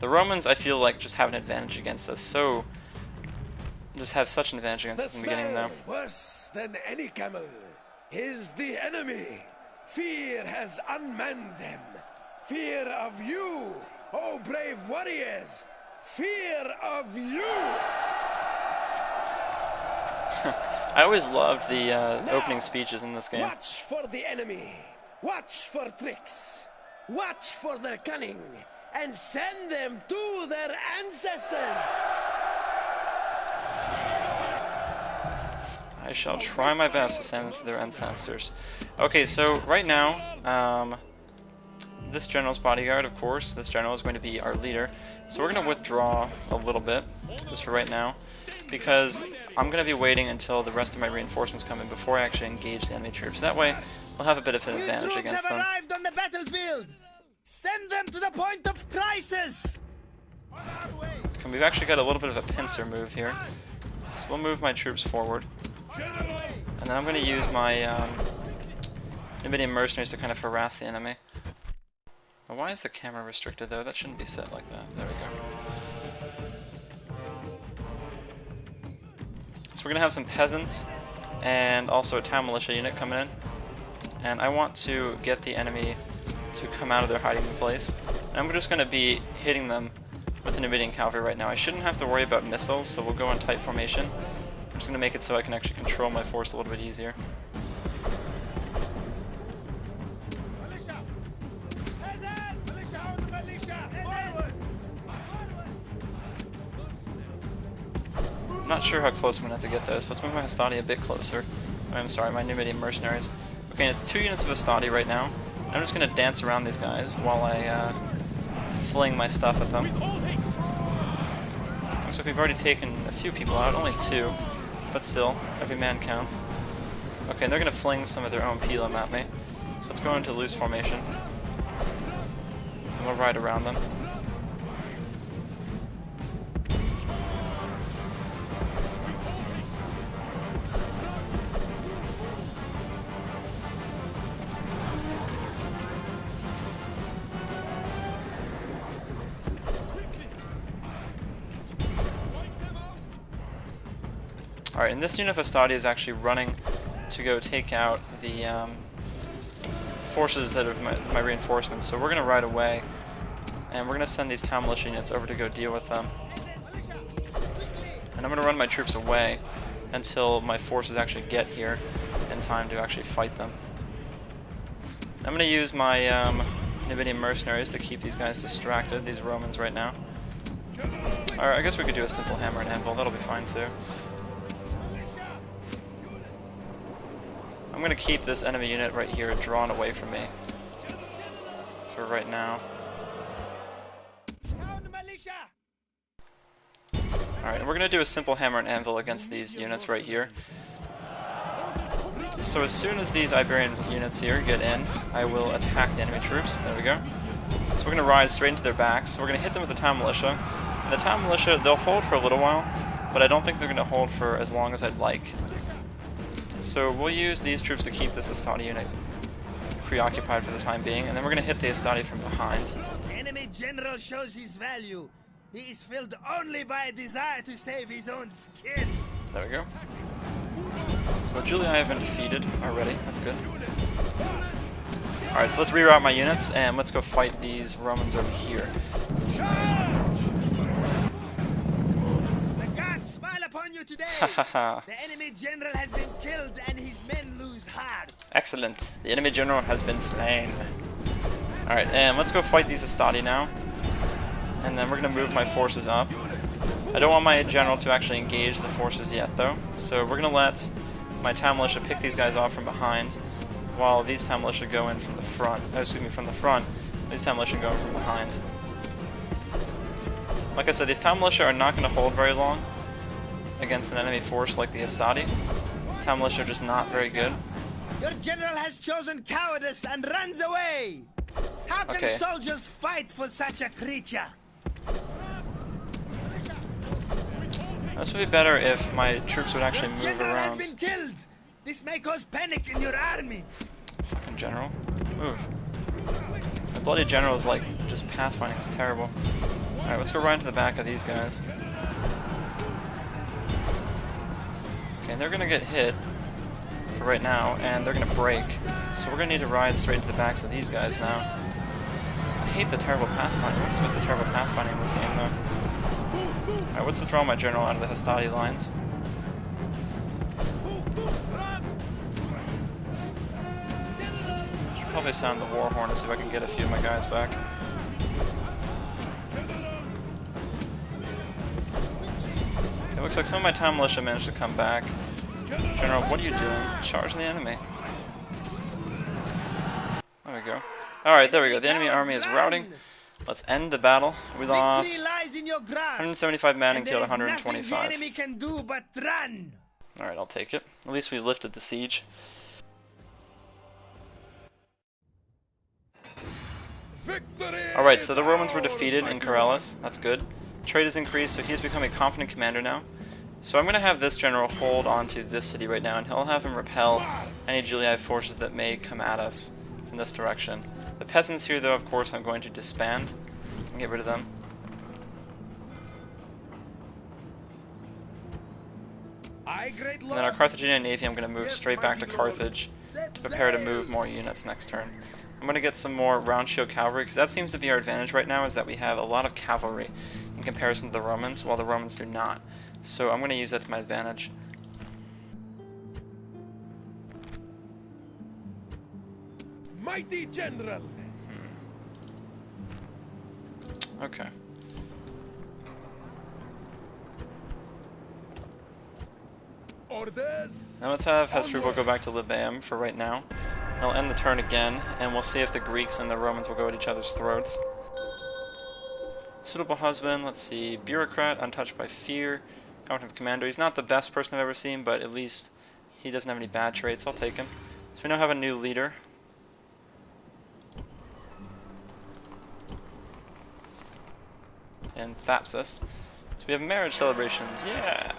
The Romans, I feel like, just have an advantage against us, so... just have such an advantage against us in the beginning, though. Worse than any camel is the enemy. Fear has unmanned them. Fear of you, oh brave warriors! Fear of you! I always loved the opening speeches in this game. Watch for the enemy. Watch for tricks. Watch for their cunning. And send them to their ancestors. I shall try my best to send them to their ancestors. Okay, so right now, this general's bodyguard, of course, this general is going to be our leader. So we're going to withdraw a little bit, just for right now, because I'm going to be waiting until the rest of my reinforcements come in before I actually engage the enemy troops. That way, we'll have a bit of an advantage against them. Arrived on the battlefield. Send them to the point of crisis. And we've actually got a little bit of a pincer move here. So we'll move my troops forward. And then I'm going to use my Numidian mercenaries to kind of harass the enemy. Now, why is the camera restricted though? That shouldn't be set like that. There we go. So we're going to have some peasants and also a town militia unit coming in. And I want to get the enemy to come out of their hiding place. And I'm just going to be hitting them with the Numidian cavalry right now. I shouldn't have to worry about missiles, so we'll go in tight formation. I'm just going to make it so I can actually control my force a little bit easier. I'm not sure how close I'm going to have to get though, so let's move my Hastati a bit closer. I'm sorry, my Numidian mercenaries. Okay, and it's 2 units of Hastati right now. I'm just going to dance around these guys while I fling my stuff at them. Looks like we've already taken a few people out, only 2, but still, every man counts. Okay, and they're going to fling some of their own pilum at me. So let's go into loose formation. And we'll ride around them. Alright, and this unit of Hastati is actually running to go take out the forces that are my reinforcements, so we're going to ride away, and we're going to send these town militia units over to go deal with them. And I'm going to run my troops away until my forces actually get here in time to actually fight them. I'm going to use my Numidian mercenaries to keep these guys distracted, these Romans right now. Alright, I guess we could do a simple hammer and anvil, that'll be fine too. I'm going to keep this enemy unit right here drawn away from me for right now. Alright, and we're going to do a simple hammer and anvil against these units right here. So as soon as these Iberian units here get in, I will attack the enemy troops. There we go. So we're going to ride straight into their backs. So we're going to hit them with the town militia. And the town militia, they'll hold for a little while, but I don't think they're going to hold for as long as I'd like. So we'll use these troops to keep this Hastati unit preoccupied for the time being, and then we're going to hit the Hastati from behind. The enemy general shows his value. He is filled only by a desire to save his own skin. There we go. So the Julii have been defeated already. That's good. Alright, so let's reroute my units, and let's go fight these Romans over here. Upon you today. The enemy general has been killed and his men lose heart. Excellent. The enemy general has been slain. Alright, and let's go fight these Hastati now. And then we're going to move my forces up. I don't want my general to actually engage the forces yet though. So we're going to let my town militia pick these guys off from behind while these town militia go in from the front. Oh, excuse me, from the front. These town militia go in from behind. Like I said, these town militia are not going to hold very long against an enemy force like the Hastati. Town militia are just not very good. Your general has chosen cowardice and runs away. How can soldiers fight for such a creature? This would be better if my troops would actually move general around. Has been killed. This may cause panic in your army. Fucking general, move. The bloody general is like just pathfinding. It's terrible. Alright, let's go right into the back of these guys. Okay, and they're gonna get hit for right now, and they're gonna break. So we're gonna need to ride straight into the backs of these guys now. I hate the terrible pathfinding. What's with the terrible pathfinding in this game, though? Alright, let's withdraw my general out of the Hastati lines. Should probably sound the war horn to see if I can get a few of my guys back. It looks like some of my town militia managed to come back. General, what are you doing? Charging the enemy. There we go. Alright, there we go. The enemy army is routing. Let's end the battle. We lost 175 men and killed 125. Alright, I'll take it. At least we lifted the siege. Alright, so the Romans were defeated in Corellis. That's good. Trade has increased, so he's become a confident commander now. So I'm going to have this general hold on to this city right now, and he'll have him repel any Julii forces that may come at us from this direction. The peasants here, though, of course, I'm going to disband and get rid of them. And then our Carthaginian navy, I'm going to move straight back to Carthage to prepare to move more units next turn. I'm going to get some more round shield cavalry, because that seems to be our advantage right now, is that we have a lot of cavalry in comparison to the Romans, while the Romans do not. So I'm going to use that to my advantage. Mighty general. Okay. Orders. Now let's have Hasdrubal go back to Libaeum for right now. I'll end the turn again, and we'll see if the Greeks and the Romans will go at each other's throats. Suitable husband, let's see, bureaucrat, untouched by fear, competent commander. He's not the best person I've ever seen, but at least he doesn't have any bad traits. I'll take him. So we now have a new leader. And Thapsus. So we have marriage celebrations, yeah!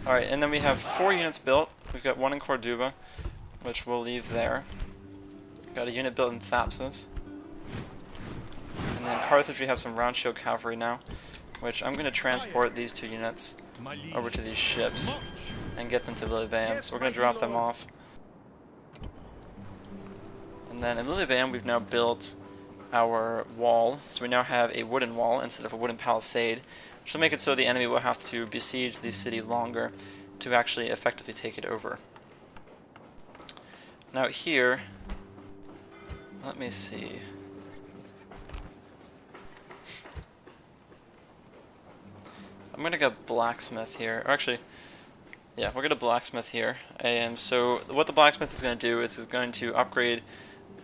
Alright, and then we have 4 units built. We've got 1 in Corduba, which we'll leave there. Got a unit built in Thapsus. And then Carthage, we have some round shield cavalry now, which I'm going to transport these 2 units over to these ships and get them to Lilybaeum. So we're going to drop them off. And then in Lilybaeum, we've now built our wall. So we now have a wooden wall instead of a wooden palisade, which will make it so the enemy will have to besiege the city longer to actually effectively take it over. Now here, let me see. I'm gonna go blacksmith here, or actually, yeah, we're gonna blacksmith here. And so what the blacksmith is gonna do is going to upgrade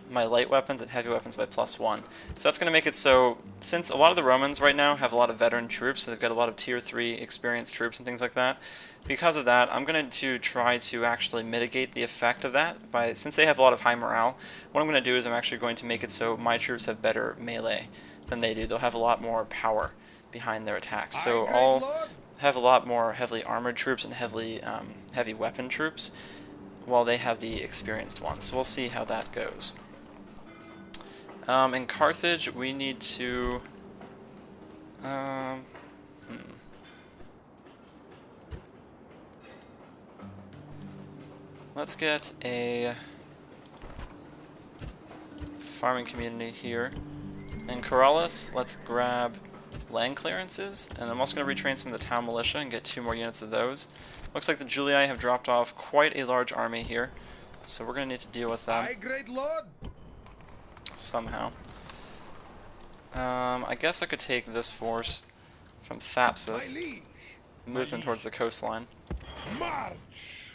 my light weapons and heavy weapons by +1. So that's gonna make it so, since a lot of the Romans right now have a lot of veteran troops, so they've got a lot of tier 3 experienced troops and things like that. Because of that, I'm going to try to actually mitigate the effect of that by, since they have a lot of high morale, what I'm going to do is I'm actually going to make it so my troops have better melee than they do. They'll have a lot more power behind their attacks. So I'll have a lot more heavily armored troops and heavy weapon troops, while they have the experienced ones. So we'll see how that goes. In Carthage, we need to... Let's get a farming community here. In Corellis, let's grab land clearances, and I'm also going to retrain some of the town militia and get 2 more units of those. Looks like the Julii have dropped off quite a large army here, so we're going to need to deal with them somehow. I guess I could take this force from Thapsus, move them towards the coastline. March.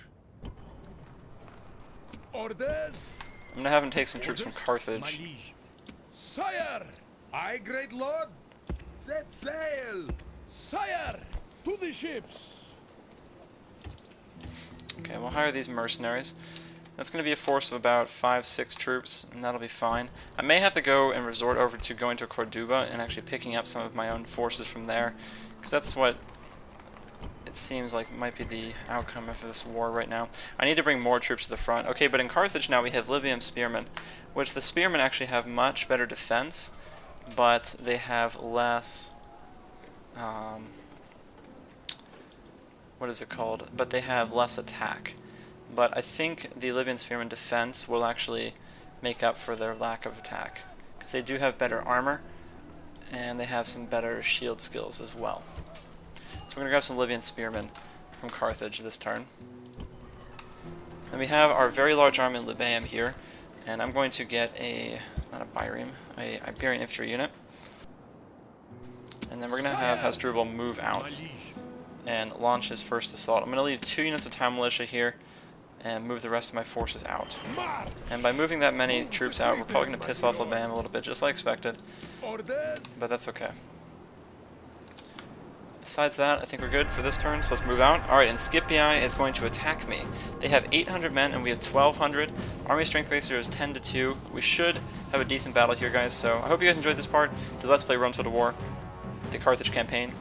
Orders. I'm going to have him take some troops from Carthage. Sire, aye, great lord. Set sail. Sire, to the ships. Okay, we'll hire these mercenaries. That's going to be a force of about 5-6 troops, and that'll be fine. I may have to go and resort over to going to Corduba and actually picking up some of my own forces from there, because that's what it seems like might be the outcome of this war right now. I need to bring more troops to the front. Okay, but in Carthage now we have Libyan spearmen, which the spearmen actually have much better defense but they have less, what is it called? But they have less attack. But I think the Libyan Spearmen defense will actually make up for their lack of attack, because they do have better armor, and they have some better shield skills as well. So we're going to grab some Libyan Spearmen from Carthage this turn. Then we have our very large army in Libaeum here, and I'm going to get a, not a Byreme, a Iberian infantry unit. And then we're going to have Hasdrubal move out and launch his first assault. I'm going to leave 2 units of town militia here and move the rest of my forces out. And by moving that many troops out, we're probably going to piss off Libaeum a little bit, just like expected. But that's okay. Besides that, I think we're good for this turn, so let's move out. Alright, and Scipii is going to attack me. They have 800 men and we have 1,200. Army strength ratio is 10 to 2. We should have a decent battle here, guys, so I hope you guys enjoyed this part. The Let's Play Run to the War, the Carthage campaign.